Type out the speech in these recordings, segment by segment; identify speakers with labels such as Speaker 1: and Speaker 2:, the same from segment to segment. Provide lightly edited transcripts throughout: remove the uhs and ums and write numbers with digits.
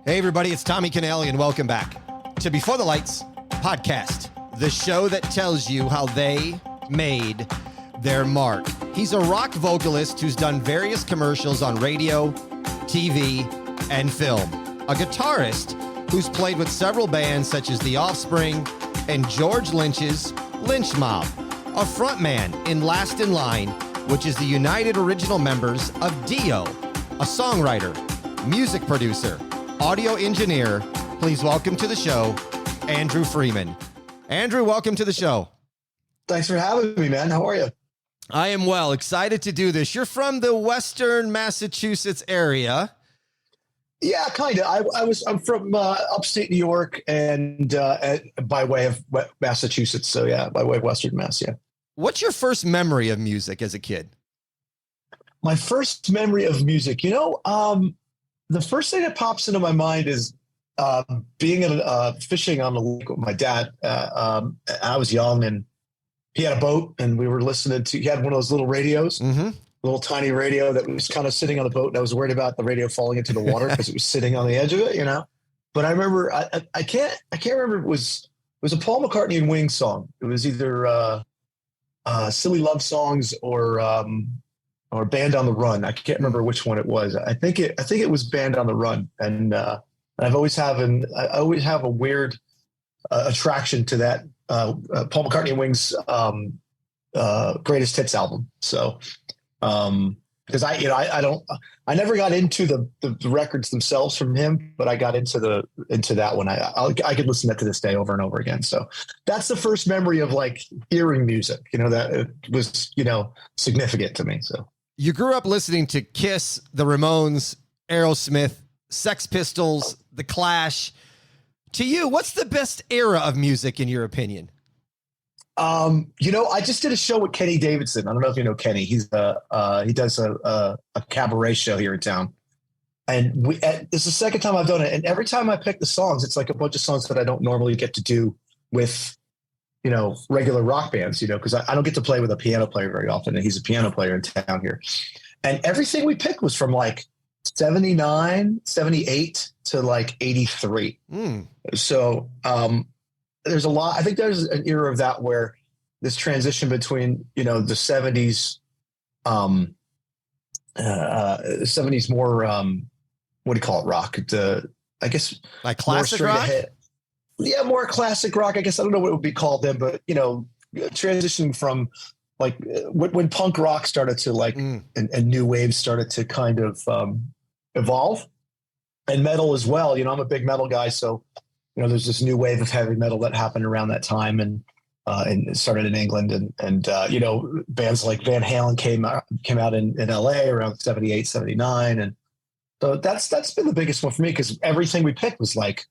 Speaker 1: Hey, everybody, it's Tommy Canale, and welcome back to Before the Lights podcast, the show that tells you how they made their mark. He's a rock vocalist who's done various commercials on radio, TV, and film. A guitarist who's played with several bands such as the Offspring and George Lynch's Lynch Mob. A frontman in Last in Line, which is the united original members of Dio. A songwriter, music producer, audio engineer. Please welcome to the show, Andrew Freeman. Andrew, welcome to the show.
Speaker 2: Thanks for having me, man. How are you?
Speaker 1: I am well. Excited to do this. You're from the Western Massachusetts area.
Speaker 2: Yeah, kind of. I'm from upstate New York and by way of Massachusetts. So yeah, by way of Western Mass. Yeah.
Speaker 1: What's your first memory of music as a kid?
Speaker 2: My first memory of music, the first thing that pops into my mind is being fishing on the lake with my dad. I was young and he had a boat and we were listening to, he had one of those little radios, little tiny radio that was kind of sitting on the boat. And I was worried about the radio falling into the water because it was sitting on the edge of it, But I remember, I can't remember, it was a Paul McCartney and Wings song. It was either Silly Love Songs or Band on the Run. I can't remember which one it was. I think it was Band on the Run. And I always have a weird attraction to that Paul McCartney and Wings greatest hits album. So because I never got into the records themselves from him, but I got into that one. I could listen to that to this day over and over again. So that's the first memory of like hearing music, that it was, significant to me. So
Speaker 1: you grew up listening to Kiss, the Ramones, Aerosmith, Sex Pistols, The Clash. To you, what's the best era of music in your opinion?
Speaker 2: I just did a show with Kenny Davidson. I don't know if you know Kenny. He does a cabaret show here in town. And it's the second time I've done it. And every time I pick the songs, it's like a bunch of songs that I don't normally get to do with, regular rock bands, because I don't get to play with a piano player very often. And he's a piano player in town here. And everything we picked was from like 79, 78 to like 83. So, there's a lot. I think there's an era of that where this transition between, the 70s, 70s more, what do you call it? Rock. I guess
Speaker 1: like classic rock.
Speaker 2: Yeah. More classic rock. I guess I don't know what it would be called then, but transitioning from like when punk rock started to like, and new waves started to kind of evolve, and metal as well. I'm a big metal guy. So, there's this new wave of heavy metal that happened around that time, and it started in England, and bands like Van Halen came out in LA around 78, 79. And so that's been the biggest one for me, because everything we picked was like,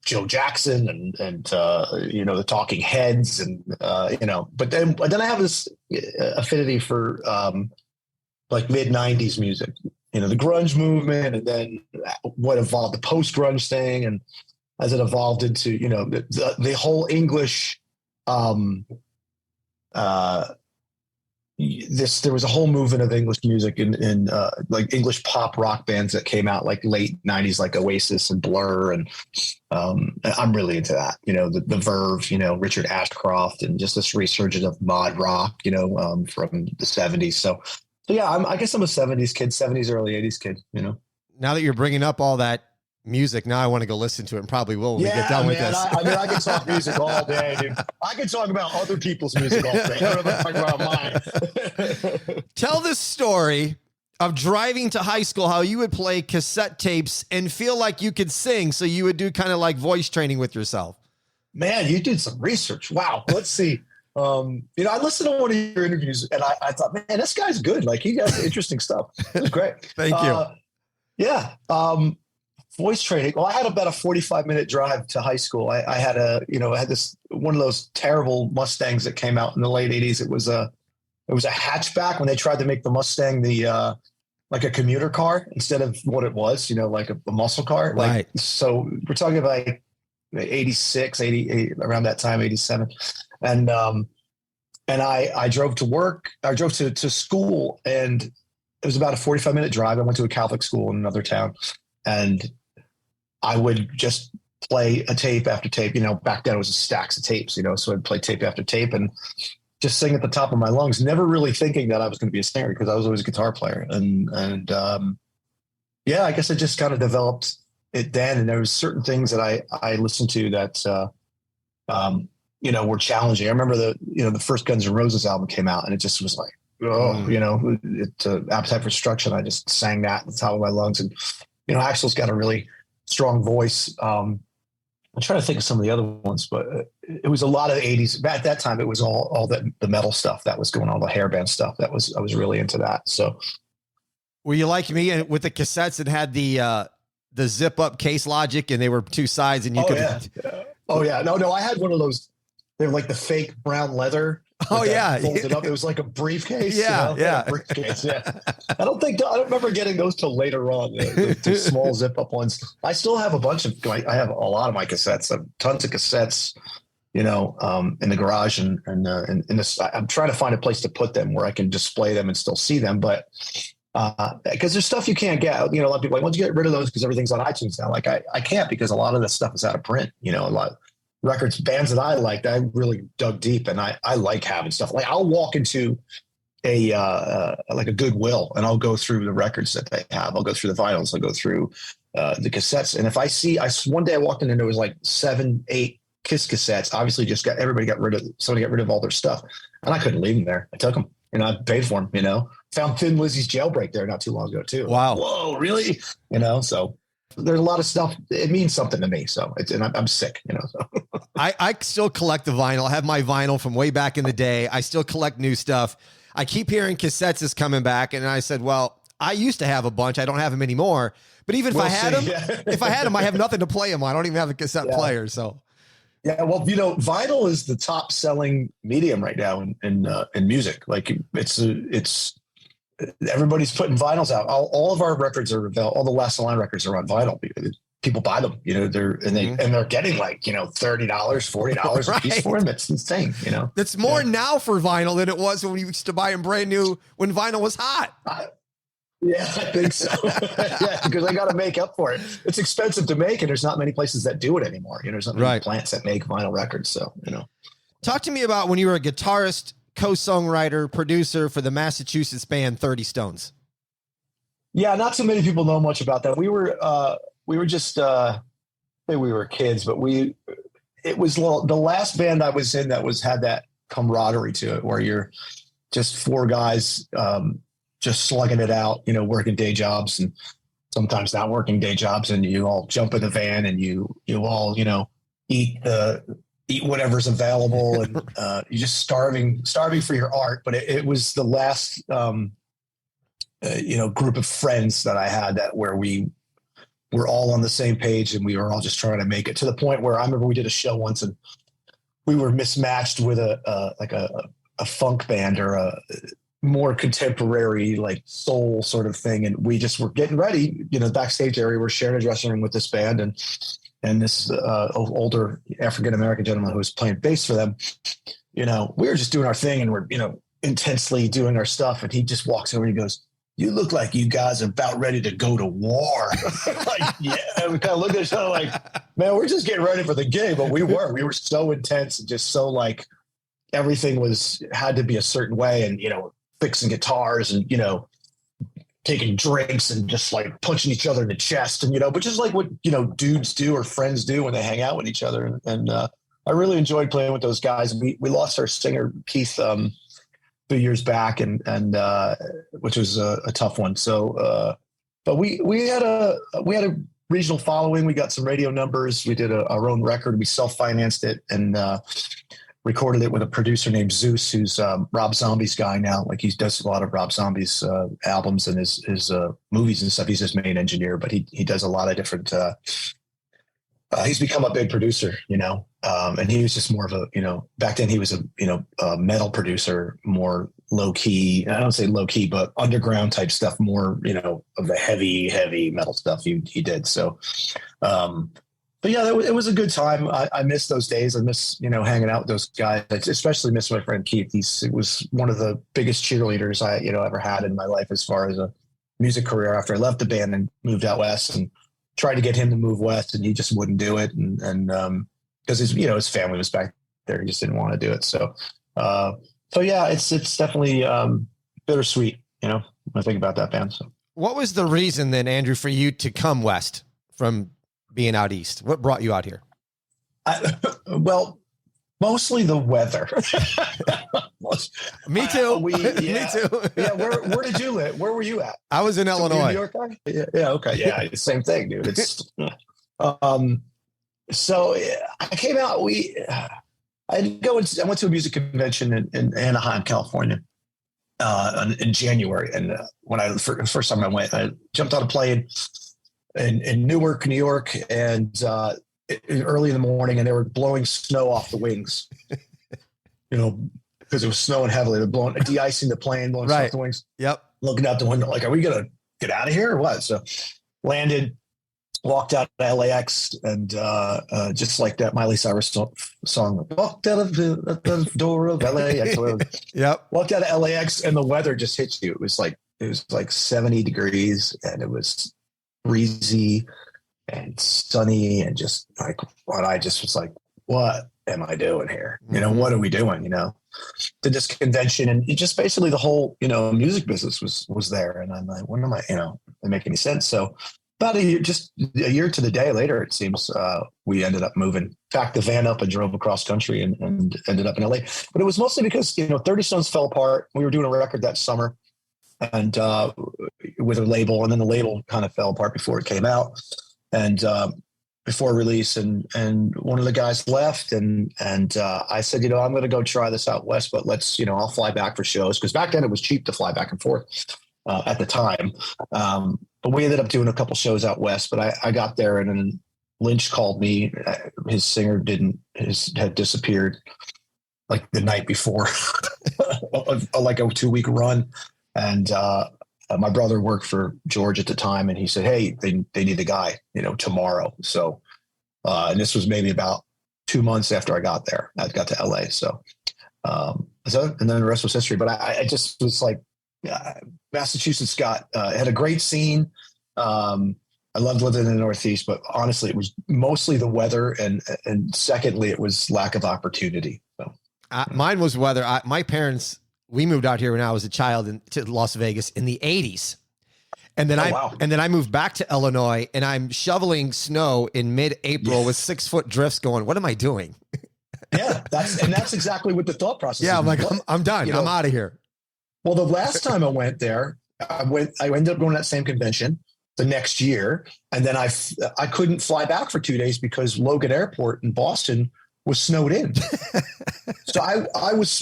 Speaker 2: Joe Jackson and the Talking Heads and, but then I have this affinity for like mid 90s music, the grunge movement, and then what evolved, the post grunge thing. And as it evolved into, the whole English, there was a whole movement of English music in like English pop rock bands that came out like late 90s, like Oasis and Blur. And I'm really into that, the Verve, Richard Ashcroft, and just this resurgence of mod rock, from the 70s. So yeah, I guess I'm a 70s kid, 70s, early 80s kid,
Speaker 1: Now that you're bringing up all that music, now I want to go listen to it, and probably will when we get done with this.
Speaker 2: I can talk music all day, dude. I can talk about other people's music all day. I don't know talk about mine.
Speaker 1: Tell this story of driving to high school, how you would play cassette tapes and feel like you could sing. So you would do kind of like voice training with yourself.
Speaker 2: Man, you did some research. Wow. Let's see. I listened to one of your interviews and I thought, man, this guy's good. Like he has interesting stuff. It was great.
Speaker 1: Thank you.
Speaker 2: Yeah. Voice training. Well, I had about a 45-minute drive to high school. I had this one of those terrible Mustangs that came out in the late 80s. It was a hatchback when they tried to make the Mustang like a commuter car instead of what it was, like a muscle car.
Speaker 1: Right.
Speaker 2: So we're talking about 86, 88, around that time, 87. And I drove to work. I drove to school, and it was about a 45-minute drive. I went to a Catholic school in another town, and I would just play a tape after tape. Back then it was stacks of tapes, so I'd play tape after tape and just sing at the top of my lungs, never really thinking that I was going to be a singer because I was always a guitar player. And yeah, I guess I just kind of developed it then. And there was certain things that I listened to that, were challenging. I remember the first Guns N' Roses album came out and it just was like, Appetite for Destruction. I just sang that at the top of my lungs. And, Axl's got a really strong voice. I'm trying to think of some of the other ones, but it was a lot of the 80s. At that time, it was all the metal stuff that was going on, the hairband stuff. I was really into that. So,
Speaker 1: were you like me with the cassettes that had the zip up case logic and they were two sides and you could?
Speaker 2: Yeah. Oh yeah. No, I had one of those. They were like the fake brown leather.
Speaker 1: Oh yeah.
Speaker 2: Folded up. It was like a briefcase.
Speaker 1: Yeah. Yeah.
Speaker 2: A briefcase. Yeah. I don't remember getting those till later on. The small zip up ones. I still have a bunch of, I have a lot of my cassettes, tons of cassettes, in the garage and in this, I'm trying to find a place to put them where I can display them and still see them. But, because there's stuff you can't get, a lot of people are like, why don't you get rid of those? Because everything's on iTunes now. Like I can't, because a lot of this stuff is out of print, a lot of records, bands that I liked, I really dug deep, and I like having stuff. Like I'll walk into a Goodwill and I'll go through the records that they have. I'll go through the vinyls. I'll go through the cassettes. And if I see, one day I walked in and there was like 7, 8 Kiss cassettes. Obviously somebody got rid of all their stuff, and I couldn't leave them there. I took them, I paid for them, found Thin Lizzy's Jailbreak there not too long ago too.
Speaker 1: Wow.
Speaker 2: Whoa, really? So there's a lot of stuff. It means something to me. So and I'm sick, so.
Speaker 1: I still collect the vinyl. I have my vinyl from way back in the day. I still collect new stuff. I keep hearing cassettes is coming back. And I said, well, I used to have a bunch. I don't have them anymore. But even if I had them, I have nothing to play them on. I don't even have a cassette player. So.
Speaker 2: Yeah, well, vinyl is the top selling medium right now in music. Like it's everybody's putting vinyls out. All of our records are available. All the Last Line records are on vinyl. People buy them, they're getting like, $30, $40 a piece for them. It's insane,
Speaker 1: It's more now for vinyl than it was when we used to buy them brand new when vinyl was hot.
Speaker 2: Yeah, I think so. Yeah, because I got to make up for it. It's expensive to make, and there's not many places that do it anymore. There's not many plants that make vinyl records. So,
Speaker 1: Talk to me about when you were a guitarist, co-songwriter, producer for the Massachusetts band 30 Stones.
Speaker 2: Yeah, not so many people know much about that. We were just, we were kids, but it was the last band I was in that had that camaraderie to it, where you're just 4 guys, just slugging it out, working day jobs and sometimes not working day jobs. And you all jump in the van and you all, eat whatever's available and you're just starving for your art. But it was the last, group of friends that I had where we were all on the same page and we were all just trying to make it, to the point where I remember we did a show once and we were mismatched with a funk band or a more contemporary, like soul sort of thing. And we just were getting ready, backstage area. We're sharing a dressing room with this band and this older African-American gentleman who was playing bass for them. We were just doing our thing and we're, intensely doing our stuff. And he just walks over and he goes, "You look like you guys are about ready to go to war." Like, yeah. And we kind of looked at each other like, man, we're just getting ready for the game. But we were so intense and just so like everything had to be a certain way. And, fixing guitars and, taking drinks and just like punching each other in the chest and, but just like what, dudes do or friends do when they hang out with each other. And I really enjoyed playing with those guys. We lost our singer Keith a few years back and which was a tough one. So, but we had a regional following. We got some radio numbers. We did our own record. We self-financed it and recorded it with a producer named Zeus, who's Rob Zombie's guy now. Like he does a lot of Rob Zombie's albums and his movies and stuff. He's his main engineer, but he does a lot of different. He's become a big producer, and he was just more of a, back then he was a metal producer, more low key. I don't say low key, but underground type stuff, more, of the heavy metal stuff he did. So, but yeah, it was a good time. I miss those days. I miss, hanging out with those guys. I especially miss my friend Keith. He was one of the biggest cheerleaders I, ever had in my life as far as a music career after I left the band and moved out west and tried to get him to move west, and he just wouldn't do it. And because his family was back there, he just didn't want to do it. So yeah, it's definitely bittersweet, when I think about that band. So
Speaker 1: what was the reason then, Andrew, for you to come west from being out east? What brought you out here?
Speaker 2: Well, mostly the weather.
Speaker 1: Me too.
Speaker 2: Me too. Yeah. Where did you live? Where were you at?
Speaker 1: I was in Illinois.
Speaker 2: New York guy? Yeah. Okay. Yeah. Same thing, dude. It's, so I came out, I went to a music convention in Anaheim, California, in January. And when first time I went, I jumped on a plane in Newark, New York, and early in the morning, and they were blowing snow off the wings, because it was snowing heavily. They're blowing, de-icing the plane, blowing snow off the wings.
Speaker 1: Yep.
Speaker 2: Looking out the window, like, are we going to get out of here or what? So landed, walked out of LAX, and just like that Miley Cyrus song, walked out of the door of LAX.
Speaker 1: Yep.
Speaker 2: Walked out of LAX, and the weather just hits you. It was like 70 degrees, and it was breezy and sunny, and just like, what I just was like, what am I doing here? What are we doing? Did this convention, and it just basically the whole, music business was there. And I'm like, what am I, doesn't make any sense. So about a year to the day later, it seems, we ended up moving, packed the van up and drove across country and ended up in LA. But it was mostly because, 30 Stones fell apart. We were doing a record that summer and with a label, and then the label kind of fell apart before it came out. And before release, and one of the guys left, and I said, I'm going to go try this out west, but let's, I'll fly back for shows, because back then it was cheap to fly back and forth at the time. But we ended up doing a couple shows out west. But I got there, and then Lynch called me. His singer had disappeared like the night before, like a 2-week run, and my brother worked for George at the time, and he said, hey, they need a guy, tomorrow. So, and this was maybe about 2 months after I got there. I got to LA. So, and then the rest was history. But I just was like, Massachusetts had a great scene. I loved living in the Northeast, but honestly, it was mostly the weather. And secondly, it was lack of opportunity. So
Speaker 1: mine was weather. My parents, we moved out here when I was a child to Las Vegas in the 80s. And then I moved back to Illinois, and I'm shoveling snow in mid-April with 6-foot drifts going, what am I doing?
Speaker 2: Yeah, that's exactly what the thought process is.
Speaker 1: Yeah, I'm like, I'm done. I'm out of here.
Speaker 2: Well, the last time I went there, I ended up going to that same convention the next year. And then I couldn't fly back for 2 days because Logan Airport in Boston was snowed in. So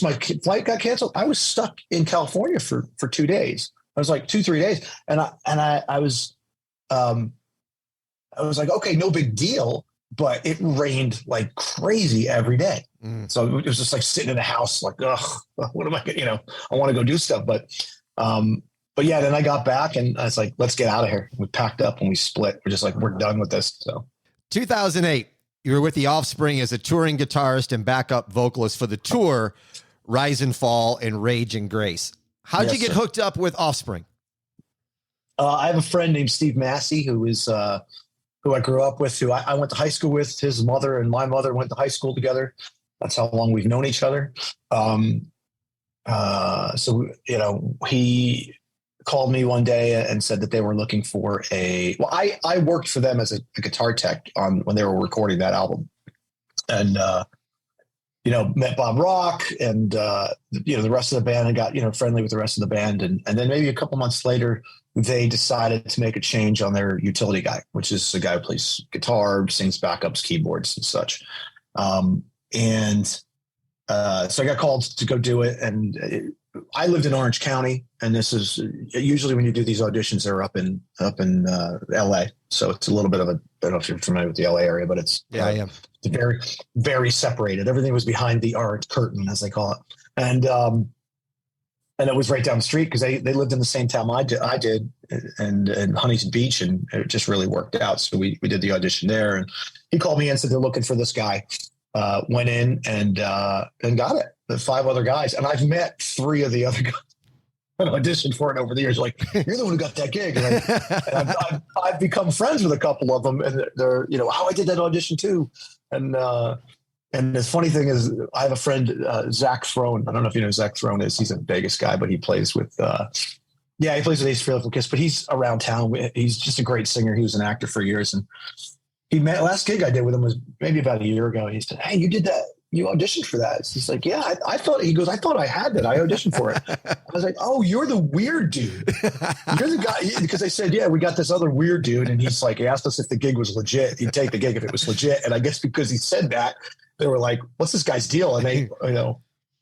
Speaker 2: my flight got canceled. I was stuck in California for 2 days. I was like 2-3 days. And I was like, okay, no big deal, but it rained like crazy every day. So it was just like sitting in the house, like, ugh, what am I gonna, I want to go do stuff. But yeah, then I got back, and I was like, let's get out of here. We packed up and we split. We're just like, we're done with this. So
Speaker 1: 2008. You were with the Offspring as a touring guitarist and backup vocalist for the tour Rise and Fall and Rage and Grace. How'd you get hooked up with Offspring?
Speaker 2: I have a friend named Steve Massey, who I grew up with, who I went to high school with. His mother and my mother went to high school together. That's how long we've known each other. So, he called me one day and said that they were looking for I worked for them as a guitar tech when they were recording that album, and, met Bob Rock and, the rest of the band, and got, friendly with the rest of the band. And then maybe a couple months later, they decided to make a change on their utility guy, which is a guy who plays guitar, sings backups, keyboards and such. So I got called to go do it. And I lived in Orange County, and this is usually when you do these auditions, they're up in LA. So it's a little bit of I don't know if you're familiar with the LA area, but it's it's very, very separated. Everything was behind the orange curtain, as they call it. And it was right down the street because they lived in the same town I did, and Huntington Beach, and it just really worked out. So we did the audition there, and he called me and said they're looking for this guy. Went in and got it. The 5 other guys, and I've met 3 of the other guys. auditioned for it over the years. Like, you're the one who got that gig. And I've become friends with a couple of them, and they're, I did that audition too. And the funny thing is, I have a friend, Zach Throne. I don't know if you know who Zach Throne is. He's a Vegas guy, but he plays with, he plays with Ace Frehley from Kiss, but he's around town. He's just a great singer. He was an actor for years. And last gig I did with him was maybe about a year ago. He said, "Hey, you did that. You auditioned for that." He's like, "Yeah, I thought," he goes, "I thought I had that. I auditioned for it." I was like, "Oh, you're the weird dude. You're the guy." Because I said, "Yeah, we got this other weird dude." And he's like, he asked us if the gig was legit. He'd take the gig if it was legit. And I guess because he said that, they were like, "What's this guy's deal?" And they,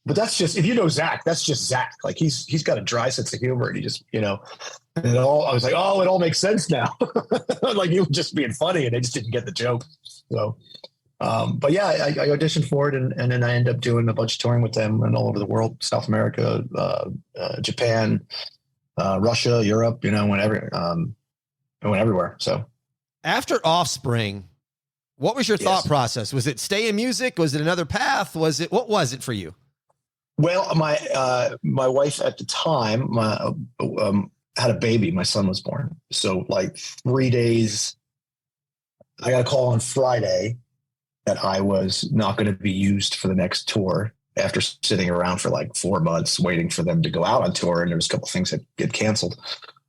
Speaker 2: but that's just, if you know Zach, that's just Zach. Like he's got a dry sense of humor, and he just, and I was like, "Oh, it all makes sense now." Like, he was just being funny, and they just didn't get the joke. So, but yeah, I auditioned for it, and then I ended up doing a bunch of touring with them and all over the world, South America, Japan, Russia, Europe, I went everywhere. So
Speaker 1: after Offspring, what was your thought process? Was it stay in music? Was it another path? What was it for you?
Speaker 2: Well, my wife at the time had a baby. My son was born. So like 3 days, I got a call on Friday that I was not going to be used for the next tour after sitting around for like 4 months waiting for them to go out on tour. And there was a couple of things that get canceled.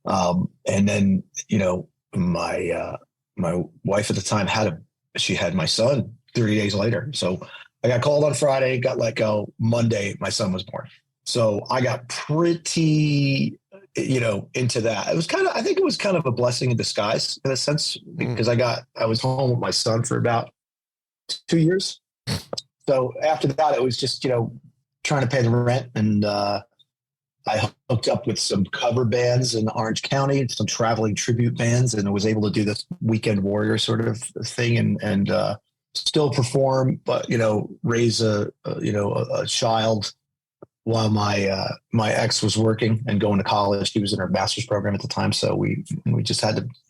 Speaker 2: And then, my wife at the time she had my son 30 days later. So I got called on Friday, got let go. Monday, my son was born. So I got pretty, into that. I think it was kind of a blessing in disguise in a sense, because I was home with my son for about 2 years. So after that, it was just, trying to pay the rent. And I hooked up with some cover bands in Orange County, some traveling tribute bands, and I was able to do this weekend warrior sort of thing and still perform, but, raise a child while my ex was working and going to college. He was in her master's program at the time. So we just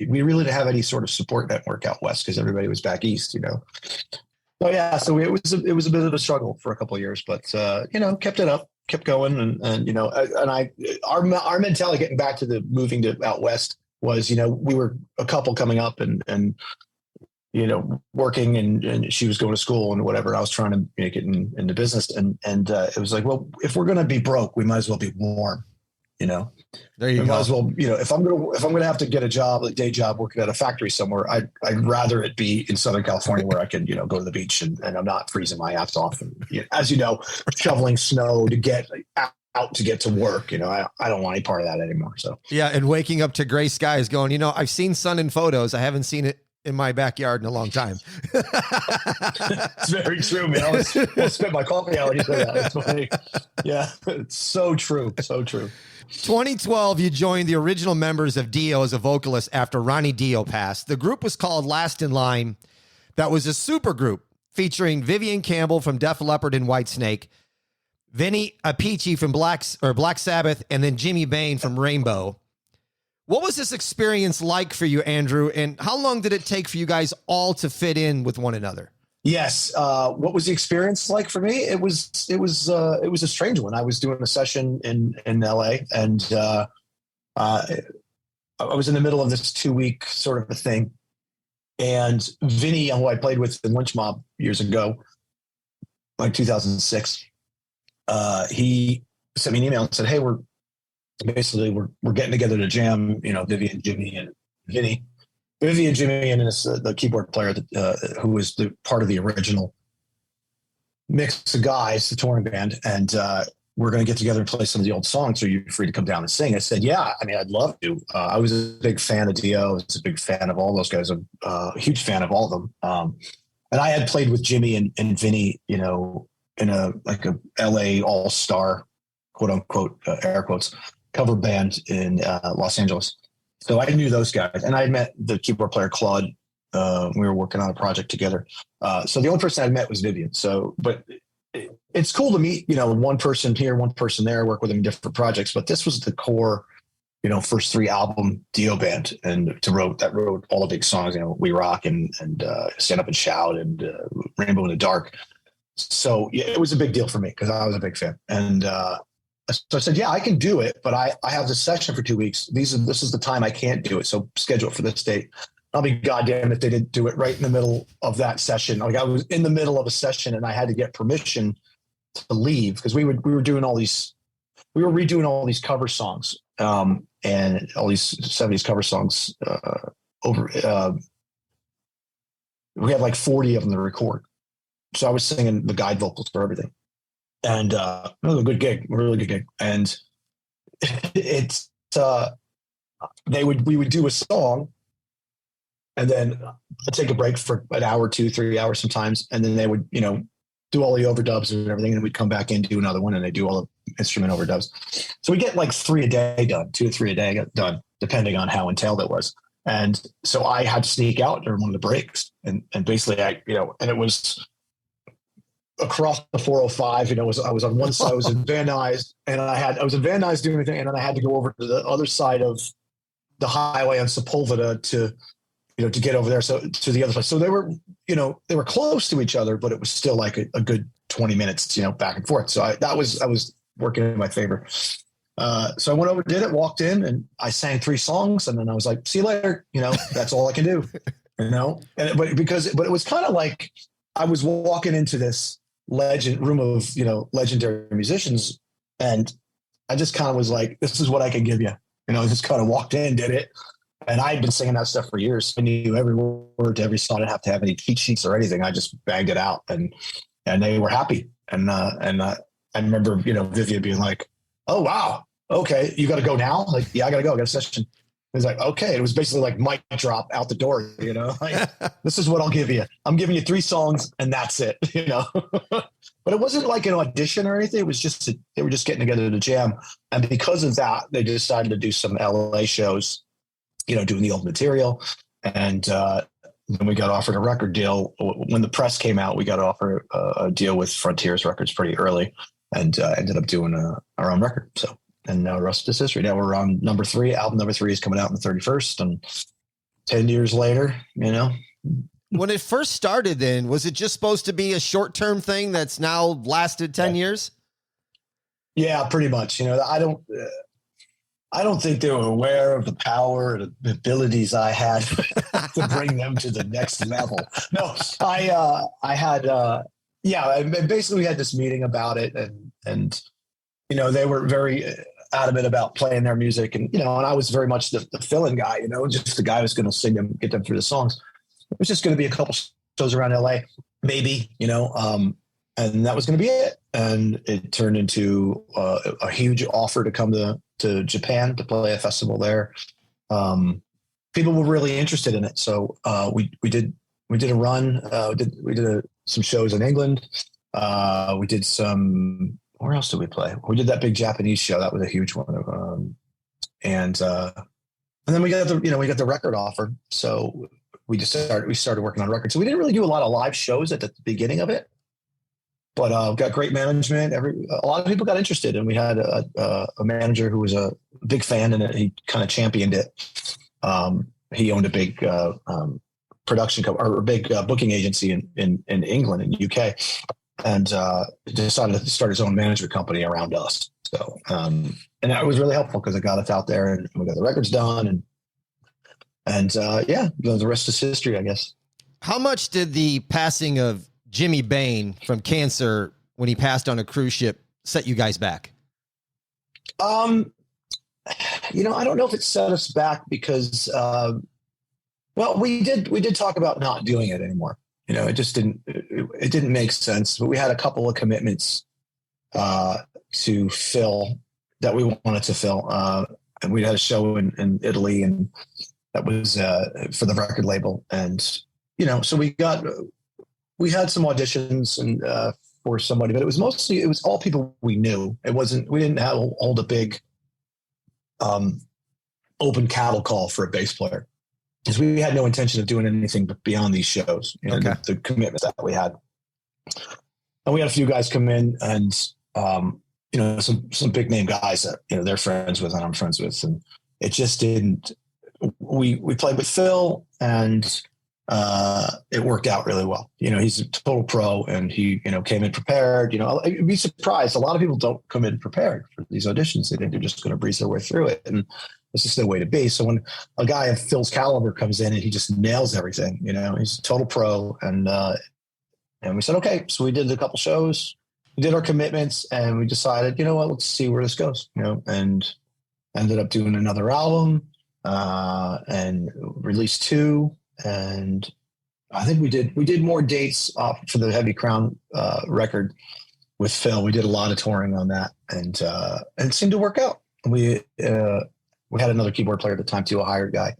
Speaker 2: we really didn't have any sort of support network out West because everybody was back East, So yeah, so it was a bit of a struggle for a couple of years, but kept it up, kept going, and our mentality getting back to the moving to out West was, we were a couple coming up and working, and she was going to school and whatever. I was trying to make it into business, and it was like, well, if we're gonna be broke, we might as well be warm.
Speaker 1: There you go.
Speaker 2: Might as well, if I'm gonna have to get a job, a day job, working at a factory somewhere, I'd rather it be in Southern California where I can, go to the beach and I'm not freezing my ass off. And as you know, shoveling snow to get out to get to work. I don't want any part of that anymore. So
Speaker 1: yeah, and waking up to gray skies, going, I've seen sun in photos. I haven't seen it in my backyard in a long time.
Speaker 2: It's very true, man. I'll spit my coffee out when you say that. It's funny. Yeah, it's so true. So true.
Speaker 1: 2012, you joined the original members of Dio as a vocalist after Ronnie Dio passed. The group was called Last in Line. That was a super group featuring Vivian Campbell from Def Leppard and Whitesnake, Vinny Appice from Black Sabbath, and then Jimmy Bain from Rainbow. What was this experience like for you, Andrew? And how long did it take for you guys all to fit in with one another?
Speaker 2: Yes. What was the experience like for me? It was a strange one. I was doing a session in LA, and I was in the middle of this 2-week sort of a thing. And Vinny, who I played with in Lynch Mob years ago, like 2006, he sent me an email and said, "Hey, we're getting together to jam, Vivian, Jimmy, and Vinny. Vivian, Jimmy, and the keyboard player who was the part of the original mix of guys, the touring band, and we're going to get together and play some of the old songs. Are you free to come down and sing?" I said, "Yeah, I'd love to." I was a big fan of Dio. I was a big fan of all those guys. I'm a huge fan of all of them. And I had played with Jimmy and Vinny, in a LA all-star, quote unquote, air quotes, cover band in Los Angeles. So I knew those guys, and I had met the keyboard player Claude. We were working on a project together. So the only person I met was Vivian. So, but it's cool to meet, one person here, one person there, work with them in different projects. But this was the core, first 3 album Dio band, and that wrote all the big songs, We Rock and Stand Up and Shout and Rainbow in the Dark. So yeah, it was a big deal for me because I was a big fan. And so I said, yeah, I can do it, but I have this session for 2 weeks. This is the time I can't do it. So schedule it for this date. I'll be goddamn if they didn't do it right in the middle of that session. Like I was in the middle of a session and I had to get permission to leave because we were redoing all these cover songs and all these 70s cover songs we had like 40 of them to record. So I was singing the guide vocals for everything. And it was a good gig, a really good gig. And we would do a song and then I'd take a break for an hour, 2, 3 hours sometimes. And then they would, do all the overdubs and everything. And we'd come back in, do another one, and they do all the instrument overdubs. So we get like 3 a day done, 2 to 3 a day done, depending on how entailed it was. And so I had to sneak out during one of the breaks. And basically and it was across the 405, I was on one side, I was in Van Nuys, and I was in Van Nuys doing anything. And then I had to go over to the other side of the highway on Sepulveda to get over there. So to the other side. So they were close to each other, but it was still like a good 20 minutes, back and forth. So I was working in my favor. So I went over, did it, walked in, and I sang 3 songs, and then I was like, see you later. That's all I can do, but it was kind of like I was walking into this room of, legendary musicians. And I just kind of was like, this is what I can give you. I just kind of walked in, did it. And I had been singing that stuff for years. I knew every word to every song. I didn't have to have any cheat sheets or anything. I just banged it out, and they were happy. And I remember, Vivian being like, "Oh wow, okay, you got to go now." Like, yeah, I got to go. I got a session. It was like, okay. It was basically like mic drop out the door. Like, this is what I'll give you. I'm giving you 3 songs, and that's it. But it wasn't like an audition or anything. It was just they were just getting together to jam. And because of that, they decided to do some LA shows. Doing the old material. And then we got offered a record deal. When the press came out, we got offered a deal with Frontiers Records pretty early, and ended up doing our own record. So, and now the rest is history. Now we're on number 3. Album number 3 is coming out on the 31st. And 10 years later,
Speaker 1: When it first started then, was it just supposed to be a short-term thing that's now lasted 10 years? Yeah,
Speaker 2: pretty much. I don't think they were aware of the power and the abilities I had to bring them to the next level. No, I had, basically we had this meeting about it, and they were very adamant about playing their music, and and I was very much the fill-in guy, just the guy who's going to sing them, get them through the songs. It was just going to be a couple shows around LA, maybe, and that was going to be it. And it turned into a huge offer to come to Japan to play a festival there. People were really interested in it. So we did a run. We did some shows in England. We did some, where else did we play? We did that big Japanese show. That was a huge one. And then we got the record offer. So we started working on records. So we didn't really do a lot of live shows at the beginning of it. But got great management. A lot of people got interested, and we had a manager who was a big fan, and he kind of championed it. He owned a big production company, or a big booking agency in England and UK, and decided to start his own management company around us. So, and that was really helpful because it got us out there, and we got the records done, and the rest is history, I guess.
Speaker 1: How much did the passing of Jimmy Bain from cancer, when he passed on a cruise ship, set you guys back?
Speaker 2: I don't know if it set us back because, we did talk about not doing it anymore. It just didn't make sense, but we had a couple of commitments, to fill that we wanted to fill. And we had a show in Italy, and that was, for the record label. And, so we had some auditions and for somebody, but it was all people we knew. We didn't hold a big open cattle call for a bass player, because we had no intention of doing anything beyond these shows,
Speaker 1: okay.
Speaker 2: the commitments that we had. And we had a few guys come in, and some big name guys that they're friends with and I'm friends with, and it just didn't. We played with Phil, and it worked out really well. He's a total pro, and he, came in prepared. You'd be surprised. A lot of people don't come in prepared for these auditions. They think they're just going to breeze their way through it. And it's just the way to be. So when a guy of Phil's caliber comes in and he just nails everything, he's a total pro. And we said, okay. So we did a couple shows, we did our commitments, and we decided, let's see where this goes, and ended up doing another album, and released 2. And I think we did more dates for the Heavy Crown record with Phil. We did a lot of touring on that, and it seemed to work out. We had another keyboard player at the time too, a hired guy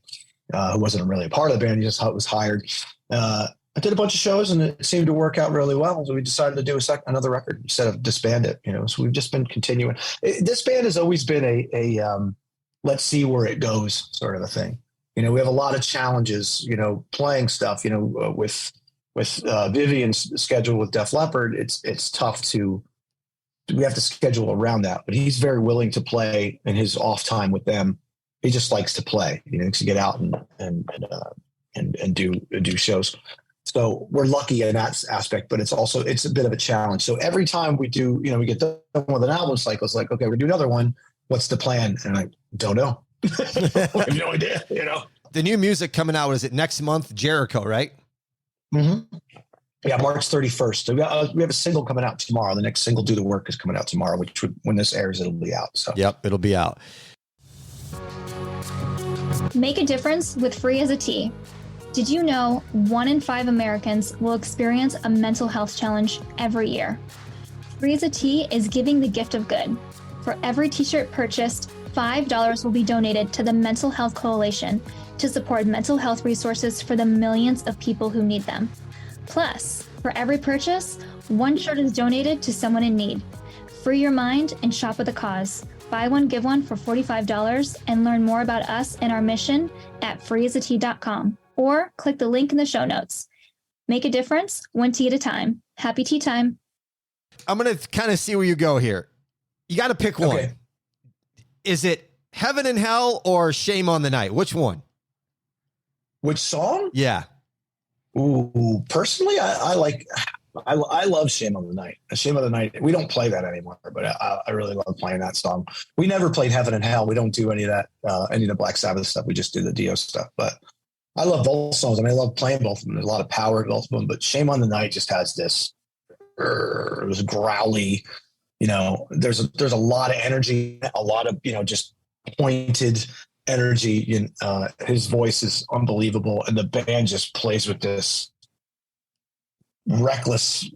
Speaker 2: who wasn't really a part of the band. He just was hired. I did a bunch of shows, and it seemed to work out really well. So we decided to do another record instead of disband it. So we've just been continuing. This band has always been a let's see where it goes sort of a thing. We have a lot of challenges, playing stuff, with Vivian's schedule with Def Leppard. It's tough we have to schedule around that, but he's very willing to play in his off time with them. He just likes to play, to get out and do shows. So we're lucky in that aspect, but it's a bit of a challenge. So every time we do, we get done with an album cycle, it's like, okay, we're gonna do another one. What's the plan? And I don't know. I have no idea,
Speaker 1: The new music coming out, is it next month? Jericho, right?
Speaker 2: Mm-hmm. Yeah, March 31st. So we have a single coming out tomorrow. The next single, Do the Work, is coming out tomorrow, when this airs, it'll be out. So
Speaker 1: yep, it'll be out.
Speaker 3: Make a difference with Free as a T. Did you know 1 in 5 Americans will experience a mental health challenge every year? Free as a T is giving the gift of good. For every t-shirt purchased, $5 will be donated to the Mental Health Coalition to support mental health resources for the millions of people who need them. Plus, for every purchase, 1 shirt is donated to someone in need. Free your mind and shop with a cause. Buy one, give one for $45 and learn more about us and our mission at freeasat.com, or click the link in the show notes. Make a difference, 1 tea at a time. Happy tea time.
Speaker 1: I'm going to kind of see where you go here. You got to pick one. Okay. Is it Heaven and Hell or Shame on the Night? Which one?
Speaker 2: Which song?
Speaker 1: Yeah.
Speaker 2: Ooh, personally, I love Shame on the Night. Shame on the Night. We don't play that anymore, but I really love playing that song. We never played Heaven and Hell. We don't do any of that, any of the Black Sabbath stuff. We just do the Dio stuff. But I love both songs. I mean, I love playing both of them. There's a lot of power in both of them. But Shame on the Night just has this growly, there's a lot of energy, a lot of, just pointed energy. His voice is unbelievable, and the band just plays with this reckless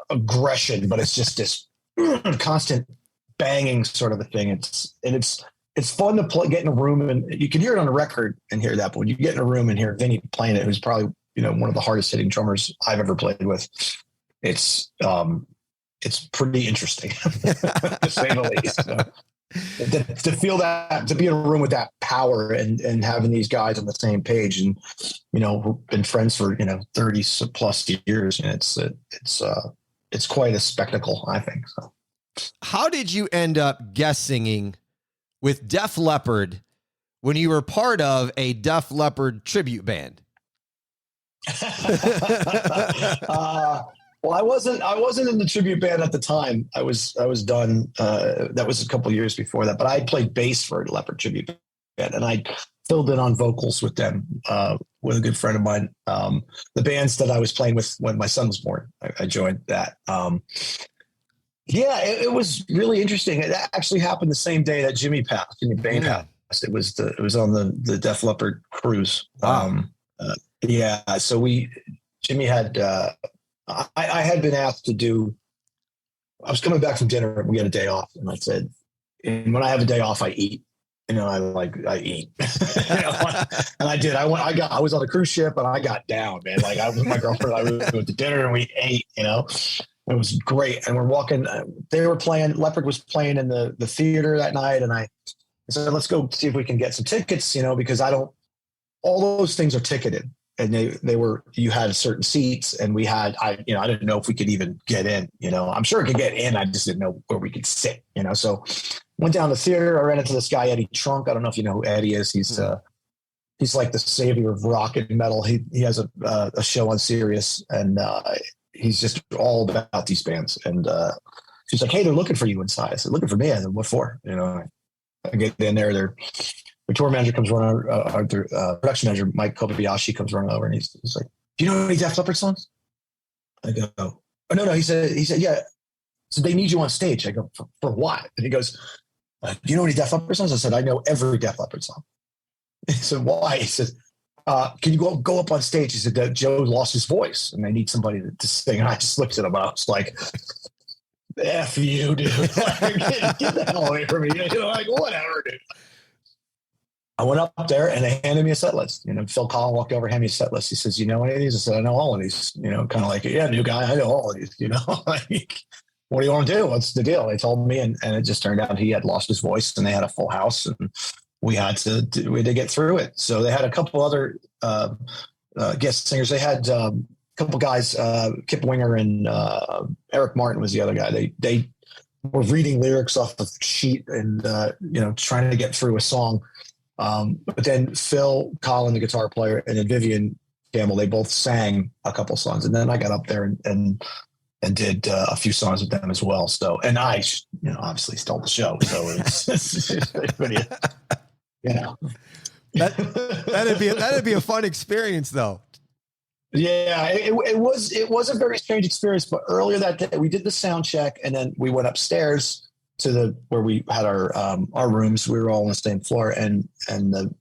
Speaker 2: aggression, but it's just this constant banging sort of a thing. It's fun to get in a room, and you can hear it on a record and hear that, but when you get in a room and hear Vinny playing it, who's probably one of the hardest hitting drummers I've ever played with, it's pretty interesting to say the least. To feel that, to be in a room with that power and having these guys on the same page, and we've been friends for 30 plus years, and it's quite a spectacle, I think. So,
Speaker 1: how did you end up guest singing with Def Leppard when you were part of a Def Leppard tribute band?
Speaker 2: Well, I wasn't in the tribute band at the time. I was done. That was a couple years before that, but I played bass for a Leppard tribute band, and I filled in on vocals with them, with a good friend of mine. The bands that I was playing with when my son was born, I joined that. It was really interesting. It actually happened the same day that Jimmy Bain passed. It was on the Def Leppard cruise.
Speaker 1: Wow.
Speaker 2: So Jimmy had. I had been asked to do, I was coming back from dinner and we had a day off, and I said, and when I have a day off, I eat, I eat, and I did. I was on a cruise ship and I got down, man. Like I was with my girlfriend, I went to dinner and we ate, it was great. And we're walking, they were playing, Leppard was playing in the theater that night. And I said, let's go see if we can get some tickets, because all those things are ticketed. And you had certain seats, and I didn't know if we could even get in, I'm sure it could get in. I just didn't know where we could sit, so went down the theater. I ran into this guy, Eddie Trunk. I don't know if you know who Eddie is. He's he's like the savior of rock and metal. He has a show on Sirius, and he's just all about these bands. And she's like, "Hey, they're looking for you inside." I said, "Looking for me?" I said, "What for?" You know, I get in there. Their tour manager comes running, their production manager, Mike Kobayashi, comes running over, and he's like, "Do you know any Def Leppard songs?" I go, "Oh, no." He said, "Yeah." So they need you on stage. I go, for what? And he goes, "Do you know any Def Leppard songs?" I said, "I know every Def Leppard song." He said, "Why?" He said, "Can you go up on stage?" He said, "Joe lost his voice and they need somebody to sing." And I just looked at him. I was like, "F you, dude. Get the hell away from me." You know, like, whatever, dude. I went up there and they handed me a set list. You know, Phil Collin walked over, handed me a set list. He says, "You know any of these?" I said, "I know all of these." You know, kind of like, "Yeah, new guy, I know all of these." You know, like, "What do you want to do? What's the deal?" They told me, and it just turned out he had lost his voice, and they had a full house, and we had to get through it. So they had a couple other guest singers. They had a couple guys, Kip Winger and Eric Martin was the other guy. They were reading lyrics off the sheet and you know, trying to get through a song. But then Phil Collin, the guitar player, and then Vivian Campbell, they both sang a couple songs, and then I got up there and did a few songs with them as well. So, and I, you know, obviously stole the show. So it's you know,
Speaker 1: that'd be a fun experience, though.
Speaker 2: Yeah, it was a very strange experience. But earlier that day, we did the sound check, and then we went upstairs to where we had our rooms. We were all on the same floor, and the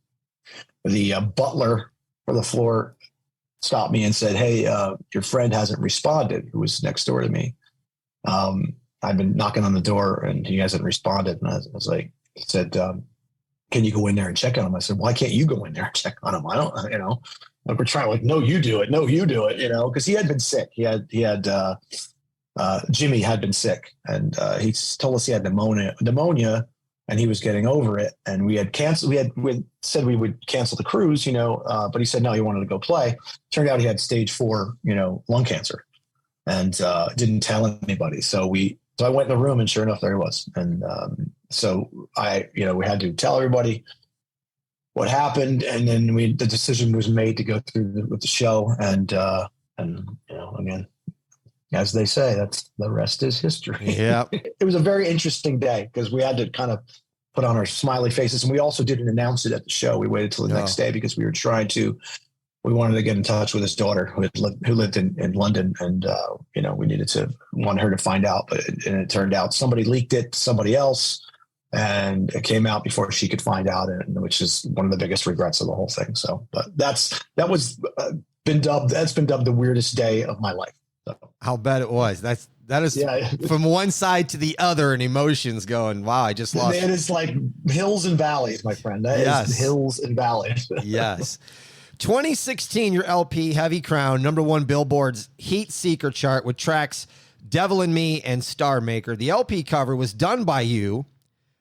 Speaker 2: butler for the floor stopped me and said, "Hey, your friend hasn't responded," who was next door to me. I've been knocking on the door and he hasn't responded. And I was like, he said, "Can you go in there and check on him?" I said, "Why can't you go in there and check on him?" I don't, you know, like we're trying, like, "No, you do it. No, you do it." You know, cause he had been sick. He had Jimmy had been sick, and he told us he had pneumonia and he was getting over it. And we had canceled, we had said we would cancel the cruise, you know, but he said, no, he wanted to go play. Turned out he had stage 4, you know, lung cancer, and didn't tell anybody. So I went in the room, and sure enough, there he was. And so we had to tell everybody what happened. And then the decision was made to go through with the show. And you know, again, as they say, that's the rest is history.
Speaker 1: Yeah.
Speaker 2: It was a very interesting day because we had to kind of put on our smiley faces, and we also didn't announce it at the show. We waited till the next day because we wanted to get in touch with his daughter who lived in London, and you know, we wanted her to find out, and it turned out somebody leaked it to somebody else, and it came out before she could find out, and which is one of the biggest regrets of the whole thing. So, but that's been dubbed the weirdest day of my life. So.
Speaker 1: I'll bet it was. That is from one side to the other, and emotions going, wow, I just lost.
Speaker 2: It is like hills and valleys, my friend. That is hills and valleys.
Speaker 1: Yes. 2016, your LP, Heavy Crown, #1 Billboard's Heat Seeker chart with tracks Devil in Me and Star Maker. The LP cover was done by you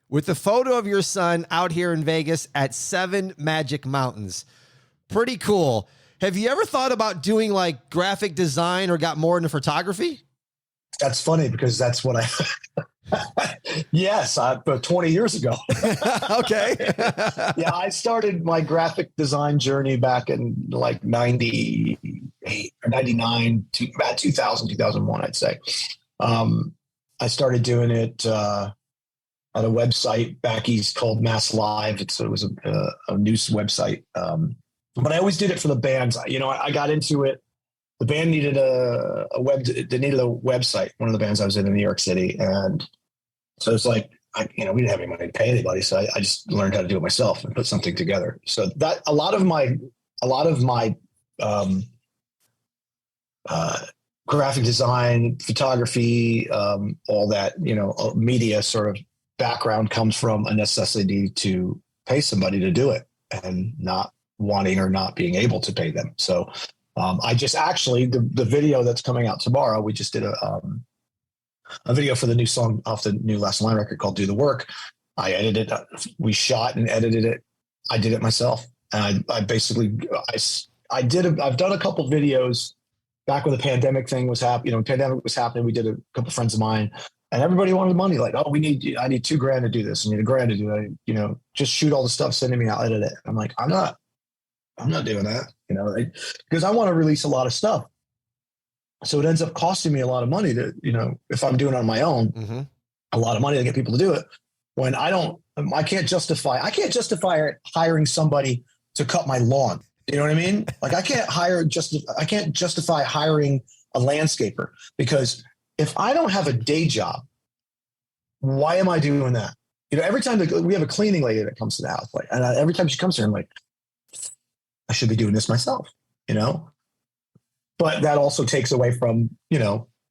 Speaker 1: with the photo of your son out here in Vegas at 7 Magic Mountains. Pretty cool. Have you ever thought about doing like graphic design or got more into photography?
Speaker 2: That's funny because that's what yes, 20 years ago.
Speaker 1: Okay.
Speaker 2: Yeah, I started my graphic design journey back in like 98 or 99, about 2000, 2001, I'd say. I started doing it at a website back east called Mass Live. It was a news website. But I always did it for the bands. You know, I got into it. The band needed they needed a website. One of the bands I was in New York City. And so it's like, we didn't have any money to pay anybody. So I just learned how to do it myself and put something together. So that a lot of my graphic design, photography, all that, you know, media sort of background comes from a necessity to pay somebody to do it and not wanting or not being able to pay them. So I just actually, the video that's coming out tomorrow, we just did a video for the new song off the new Last Line record called Do the Work. I edited it. We shot and edited it. I did it myself. And I've done a couple videos back when the pandemic thing was happening. You know, pandemic was happening. We did a couple friends of mine, and everybody wanted money. Like, oh, I need $2,000 to do this. I need $1,000 to do that. You know, just shoot all the stuff, send it to me. I'll edit it. I'm like, I'm not I'm not doing that, because I want to release a lot of stuff. So it ends up costing me a lot of money to, if I'm doing it on my own,
Speaker 1: Mm-hmm.
Speaker 2: a lot of money to get people to do it when I can't justify hiring somebody to cut my lawn. You know what I mean? Like I can't justify hiring a landscaper, because if I don't have a day job, why am I doing that? Every time we have a cleaning lady that comes to the house, and every time she comes here, I'm like, I should be doing this myself, but that also takes away from,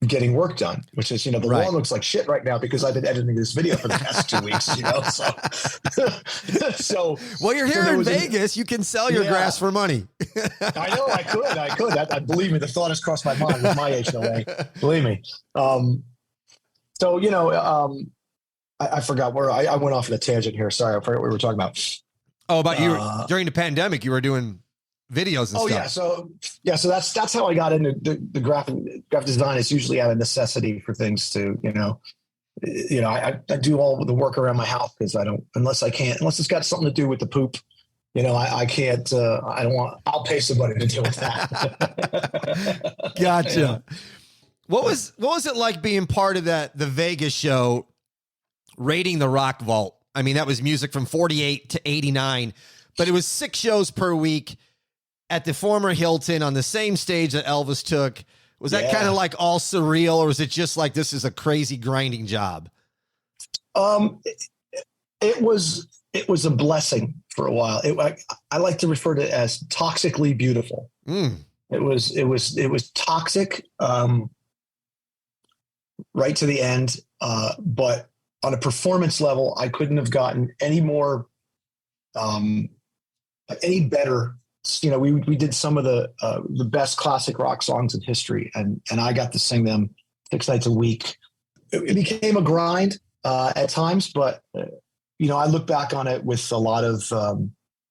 Speaker 2: getting work done, which is, the lawn looks like shit right now because I've been editing this video for the past 2 weeks, so
Speaker 1: well, you're here in Vegas. You can sell your grass for money.
Speaker 2: I know I could. Believe me, the thought has crossed my mind with my HOA. Believe me. I forgot where I went off on a tangent here. Sorry, I forgot what we were talking about.
Speaker 1: Oh, about you during the pandemic, you were doing videos and stuff.
Speaker 2: So that's how I got into the graphic design. It's usually out of necessity for things to, I do all the work around my house because unless it's got something to do with the poop, I can't, I'll pay somebody to deal with that.
Speaker 1: Gotcha. What was it like being part of the Vegas show, raiding the Rock Vault? I mean, that was music from 48 to 89, but it was 6 shows per week at the former Hilton on the same stage that Elvis took. Was that kind of like all surreal, or was it just like, this is a crazy grinding job?
Speaker 2: It was a blessing for a while. I like to refer to it as toxically beautiful. It was toxic, right to the end. But on a performance level, I couldn't have gotten any more, any better. We did some of the best classic rock songs in history, and I got to sing them 6 nights a week. It became a grind at times, but I look back on it with a lot of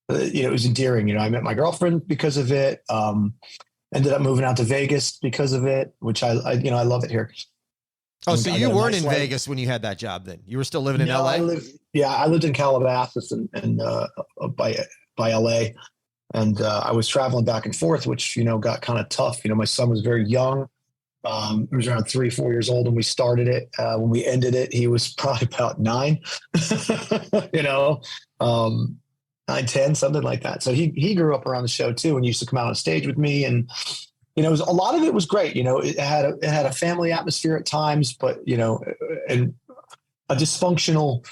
Speaker 2: it was endearing. I met my girlfriend because of it. Ended up moving out to Vegas because of it, which I love it here.
Speaker 1: Oh, so you weren't in Vegas when you had that job then? You were still living in LA?
Speaker 2: I lived in Calabasas and by LA. And I was traveling back and forth, which, got kind of tough. My son was very young. He was around 3-4 years old when we started it. When we ended it, he was probably about 9, 9, 10, something like that. So he grew up around the show too, and used to come out on stage with me. And, a lot of it was great. It had a family atmosphere at times, but, and a dysfunctional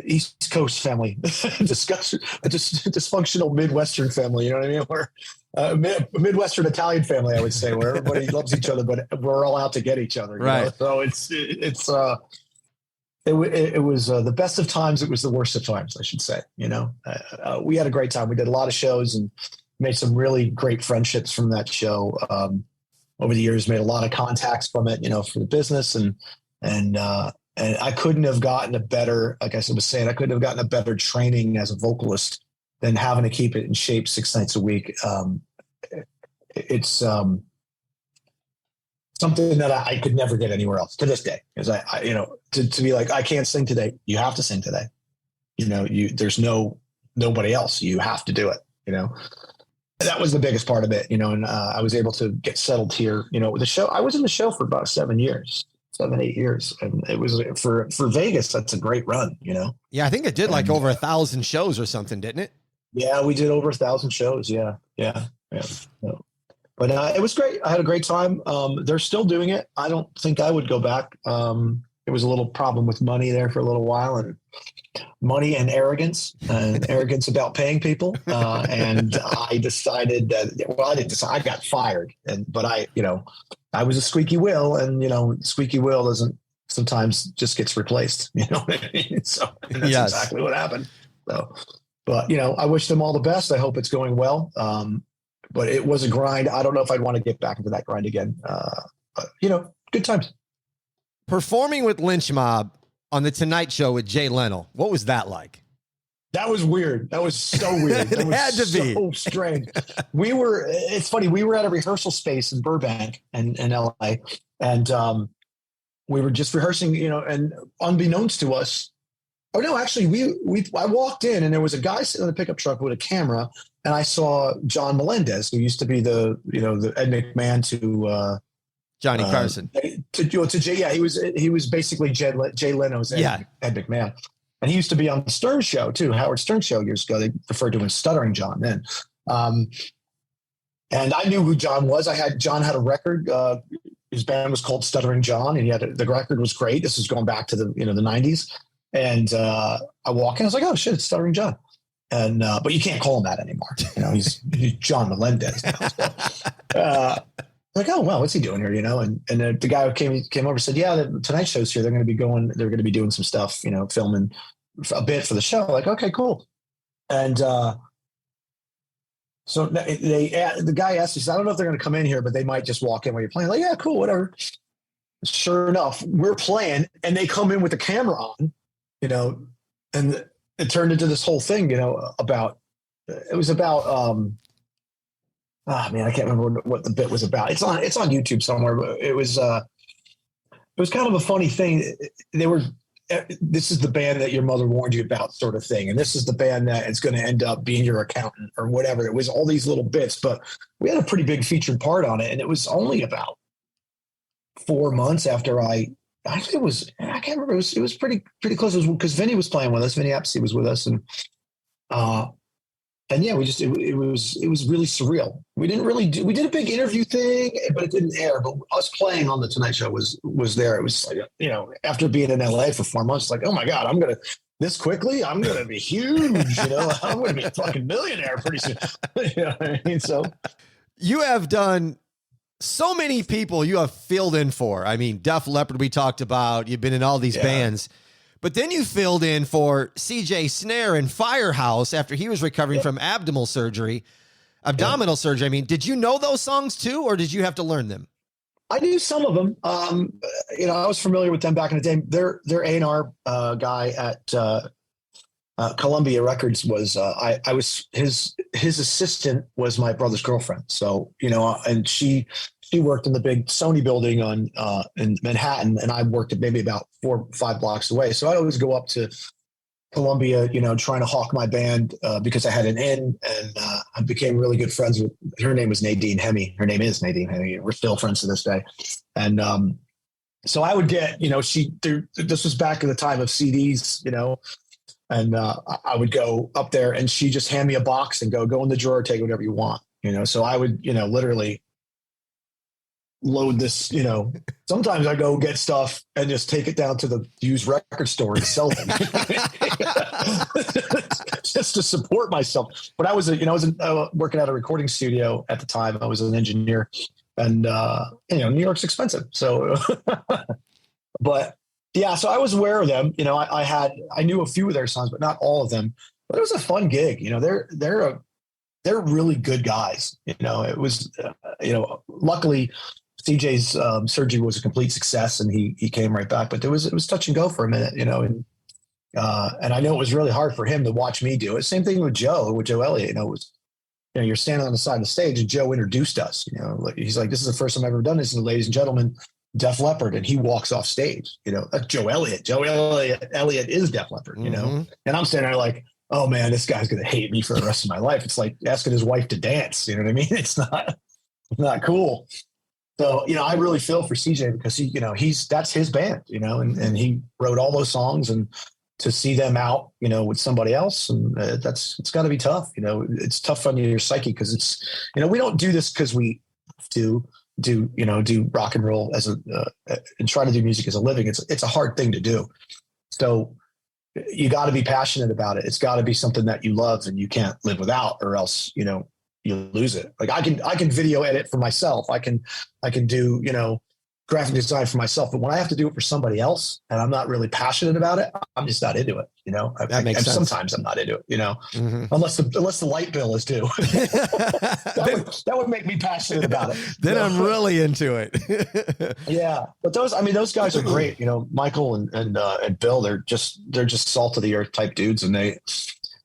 Speaker 2: East Coast family, dysfunctional Midwestern family. You know what I mean? Or a Midwestern Italian family, I would say, where everybody loves each other, but we're all out to get each other.
Speaker 1: Right.
Speaker 2: So it was the best of times. It was the worst of times, I should say. We had a great time. We did a lot of shows and made some really great friendships from that show. Over the years, made a lot of contacts from it, for the business and I couldn't have gotten a better, like I was saying, I couldn't have gotten a better training as a vocalist than having to keep it in shape 6 nights a week. It's something that I could never get anywhere else to this day. Because to be like, I can't sing today. You have to sing today. There's nobody else. You have to do it. That was the biggest part of it. And I was able to get settled here. The show. I was in the show for about 7 years. 7-8 years, and it was for Vegas. That's a great run,
Speaker 1: Yeah, I think it did over 1,000 shows or something, didn't it?
Speaker 2: Yeah, we did over 1,000 shows. Yeah. But it was great. I had a great time. They're still doing it. I don't think I would go back. It was a little problem with money there for a little while, and money and arrogance about paying people. And I decided that, I didn't decide, I got fired, but I was a squeaky wheel, and, squeaky wheel doesn't sometimes just gets replaced. You know what I mean? So that's exactly what happened. So, but, I wish them all the best. I hope it's going well. But it was a grind. I don't know if I'd want to get back into that grind again. But, good times.
Speaker 1: Performing with Lynch Mob on The Tonight Show with Jay Leno, what was that like?
Speaker 2: That was weird. That was so weird.
Speaker 1: It had to be
Speaker 2: so strange. It's funny. We were at a rehearsal space in Burbank and LA, and we were just rehearsing, and unbeknownst to us, oh no, actually I walked in and there was a guy sitting in the pickup truck with a camera, and I saw John Melendez, who used to be the Ed McMahon to
Speaker 1: Johnny Carson.
Speaker 2: To Jay. Yeah, he was basically Jay Leno's Ed McMahon. And he used to be on the Stern Show too, Howard Stern Show years ago. They referred to him as Stuttering John then. And I knew who John was. John had a record. His band was called Stuttering John, and the record was great. This was going back to the 90s. And I walk in, I was like, oh shit, it's Stuttering John. And but you can't call him that anymore. He's John Melendez now. So, like, oh well, what's he doing here? And the guy who came over and said, yeah, the Tonight Show's here. They're going to be doing some stuff, filming a bit for the show. Like, okay, cool. And so the guy asked me, I don't know if they're going to come in here, but they might just walk in while you're playing. Like, yeah, cool, whatever. Sure enough, we're playing, and they come in with the camera on, and it turned into this whole thing, about I can't remember what the bit was about. It's on YouTube somewhere, but it was kind of a funny thing. This is the band that your mother warned you about, sort of thing. And this is the band that is going to end up being your accountant or whatever. It was all these little bits, but we had a pretty big featured part on it. And it was only about 4 months after I can't remember. It was pretty close. It was because Vinny was playing with us. Vinny Appice was with us. And yeah, it was really surreal. We did a big interview thing, but it didn't air. But us playing on the Tonight Show was there. It was like, after being in LA for 4 months, it's like, oh my God, I'm going to be huge. I'm going to be a fucking millionaire pretty soon. You know what I mean? So
Speaker 1: you have done so many people you have filled in for. I mean, Def Leppard, we talked about, you've been in all these bands. But then you filled in for CJ Snare in Firehouse after he was recovering from abdominal surgery. I mean, did you know those songs too, or did you have to learn them?
Speaker 2: I knew some of them. I was familiar with them back in the day. Their A&R guy at Columbia Records was I was his assistant was my brother's girlfriend. So and she worked in the big Sony building in Manhattan, and I worked at maybe about 4 or 5 blocks away. So I always go up to Columbia, trying to hawk my band because I had an in, and I became really good friends with her. Name was Nadine Hemme. Her name is Nadine Hemme. We're still friends to this day. And so I would get, this was back in the time of CDs, and I would go up there, and she just hand me a box and go in the drawer, take whatever you want, So I would, literally load this, sometimes I go get stuff and just take it down to the used record store and sell them just to support myself. But I was working at a recording studio at the time. I was an engineer, and New York's expensive. So, but yeah, so I was aware of them. I knew a few of their songs, but not all of them. But it was a fun gig. They're really good guys. It was, luckily CJ's surgery was a complete success, and he came right back. But it was touch and go for a minute, and I know it was really hard for him to watch me do it. Same thing with Joe Elliott. You're standing on the side of the stage, and Joe introduced us. He's like, "This is the first time I've ever done this, and ladies and gentlemen, Def Leppard," and he walks off stage. That's Joe Elliott. Joe Elliott is Def Leppard. And I'm standing there like, oh man, this guy's gonna hate me for the rest of my life. It's like asking his wife to dance. You know what I mean? It's not cool. So, I really feel for CJ because that's his band, and he wrote all those songs, and to see them out, with somebody else, and it's got to be tough. It's tough on your psyche because it's, we don't do this because we have to do rock and roll and try to do music as a living. It's a hard thing to do. So you got to be passionate about it. It's got to be something that you love and you can't live without, or else, you lose it. Like I can video edit for myself. I can do, graphic design for myself, but when I have to do it for somebody else and I'm not really passionate about it, I'm just not into it.
Speaker 1: That makes sense.
Speaker 2: Sometimes I'm not into it, unless the light bill is due. that would make me passionate about it.
Speaker 1: Then I'm really into it.
Speaker 2: Yeah. But those guys are great. Michael and Bill, they're just salt of the earth type dudes. And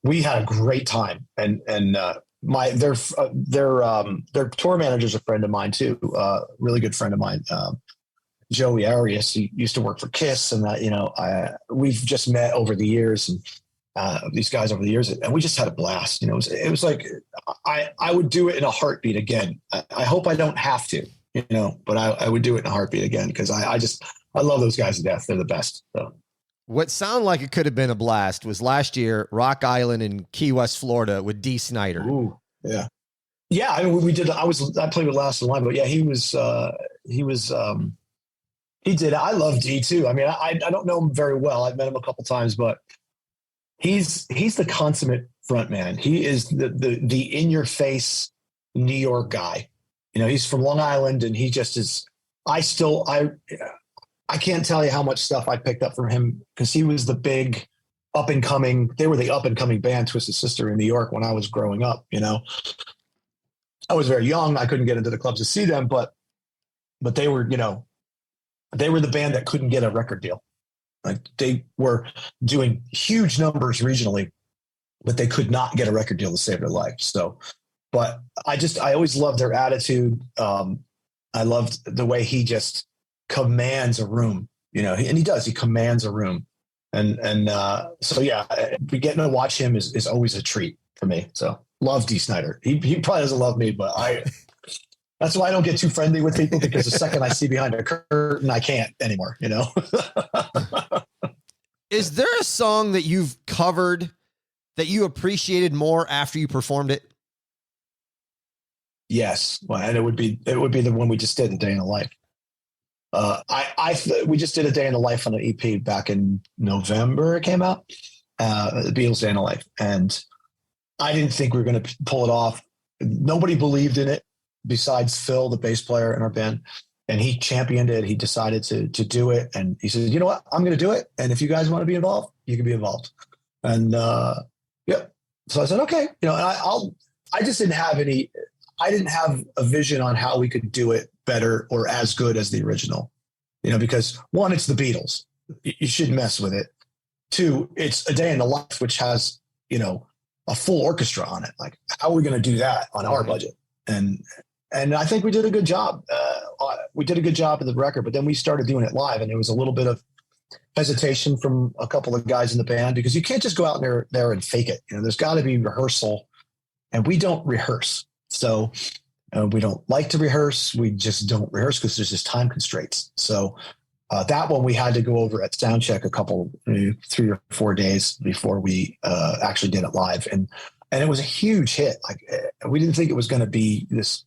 Speaker 2: we had a great time. And their tour manager's a friend of mine too, really good friend of mine, Joey Arias. He used to work for Kiss, and we've just met over the years, and these guys over the years, and we just had a blast. You know, it was like I would do it in a heartbeat again. I hope I don't have to, you know, but I would do it in a heartbeat again because I love those guys to death. They're the best. So.
Speaker 1: What sounded like it could have been a blast was last year, Rock Island in Key West, Florida, with Dee Snider.
Speaker 2: Ooh, yeah. Yeah, I mean, we did. I played with Last in Line, but yeah, he did. I love Dee too. I mean, I don't know him very well. I've met him a couple times, but he's the consummate frontman. He is the in your face New York guy. You know, he's from Long Island, and he just is. I can't tell you how much stuff I picked up from him because he was the big up and coming. They were the up and coming band, Twisted Sister, in New York when I was growing up. You know, I was very young. I couldn't get into the clubs to see them, but they were, you know, they were the band that couldn't get a record deal. Like they were doing huge numbers regionally, but they could not get a record deal to save their life. So, but I always loved their attitude. I loved the way he just commands a room, you know, and he does, he commands a room. And so, yeah, getting to watch him is always a treat for me. So love Dee Snider. He probably doesn't love me, but that's why I don't get too friendly with people, because the second I see behind a curtain, I can't anymore, you know?
Speaker 1: Is there a song that you've covered that you appreciated more after you performed it?
Speaker 2: Yes. Well, and it would be the one we just did, A Day in the Life. We just did A Day in the Life on an EP back in November. It came out, the Beatles' Day in the Life. And I didn't think we were going to pull it off. Nobody believed in it besides Phil, the bass player in our band. And he championed it. He decided to do it. And he said, you know what, I'm going to do it. And if you guys want to be involved, you can be involved. And, yeah. So I said, okay, you know, and I just didn't have I didn't have a vision on how we could do it better or as good as the original, you know, because one, it's the Beatles. You shouldn't mess with it. Two, it's A Day in the Life, which has, you know, a full orchestra on it. Like, how are we going to do that on our budget? And I think we did a good job. We did a good job of the record, but then we started doing it live, and there was a little bit of hesitation from a couple of guys in the band, because you can't just go out there and fake it. You know, there's got to be rehearsal, and we don't rehearse. So we don't like to rehearse. We just don't rehearse because there's just time constraints. So that one we had to go over at soundcheck a couple, 3 or 4 days before we actually did it live. And it was a huge hit. Like, we didn't think it was going to be this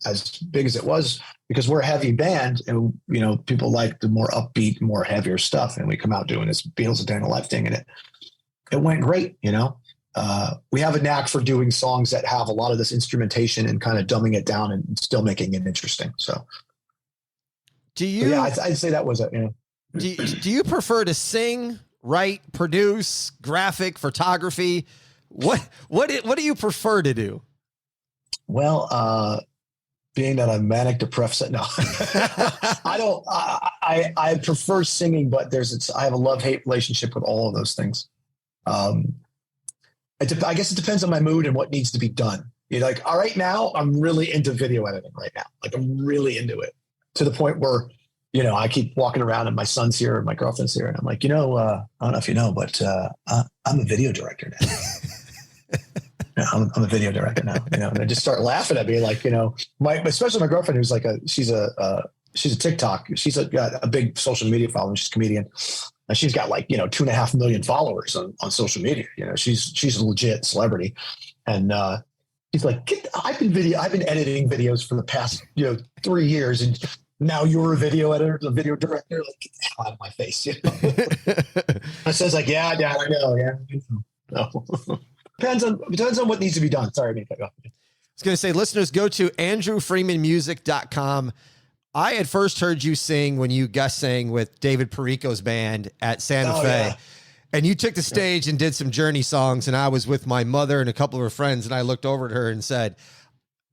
Speaker 2: as big as it was, because we're a heavy band, and, you know, people like the more upbeat, more heavier stuff. And we come out doing this Beatles' A Day in the Life thing, and it went great, you know. We have a knack for doing songs that have a lot of this instrumentation and kind of dumbing it down and still making it interesting. So, yeah, I'd say that was it. You know,
Speaker 1: do you prefer to sing, write, produce, graphic, photography? What do you prefer to do?
Speaker 2: Well, being that I'm manic depressive, no, I don't. I prefer singing, but I have a love-hate relationship with all of those things. I guess it depends on my mood and what needs to be done. You're like, all right, now I'm really into video editing right now. Like, I'm really into it, to the point where, you know, I keep walking around and my son's here and my girlfriend's here, and I'm like, you know, I don't know if you know, but I'm a video director now. I'm a video director now. You know, and I just start laughing at me, like, you know, especially my girlfriend, who's like she's a TikTok. She's got a big social media following. She's a comedian. And she's got, like, you know, 2.5 million followers on social media. You know, she's a legit celebrity. And he's like, I've been editing videos for the past, you know, 3 years, and now you're a video editor, a video director. Like, get the hell out of my face. You know? I says, like, yeah, Dad, I know, yeah. No. Depends on what needs to be done. Sorry, I mean, I
Speaker 1: was going to say, listeners, go to andrewfreemanmusic.com. I had first heard you sing when you guest sang with David Perico's band at Santa Fe. Yeah. And you took the stage and did some Journey songs. And I was with my mother and a couple of her friends, and I looked over at her and said,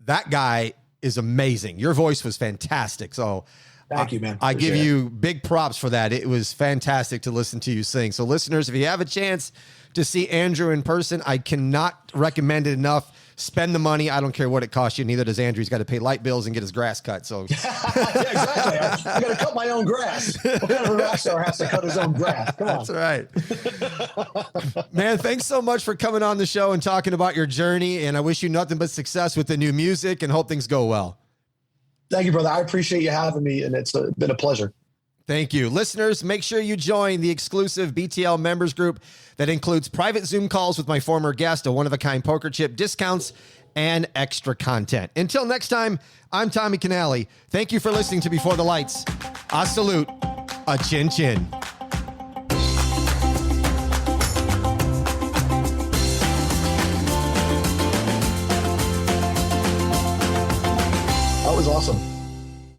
Speaker 1: that guy is amazing. Your voice was fantastic. So
Speaker 2: thank you, man.
Speaker 1: I give you big props for that. It was fantastic to listen to you sing. So listeners, if you have a chance to see Andrew in person, I cannot recommend it enough. spend the money. I don't care what it costs you. Neither does Andrew. He's got to pay light bills and get his grass cut. So
Speaker 2: yeah, exactly. I got to cut my own grass. What kind of a rock star has to cut his own grass? Come on.
Speaker 1: That's right. Man, thanks so much for coming on the show and talking about your journey. And I wish you nothing but success with the new music and hope things go well.
Speaker 2: Thank you, brother. I appreciate you having me, and it's been a pleasure.
Speaker 1: Thank you. Listeners, make sure you join the exclusive BTL members group that includes private Zoom calls with my former guest, a one-of-a-kind poker chip, discounts, and extra content. Until next time, I'm Tommy Canale. Thank you for listening to Before the Lights. I salute. A chin chin.
Speaker 2: That was awesome.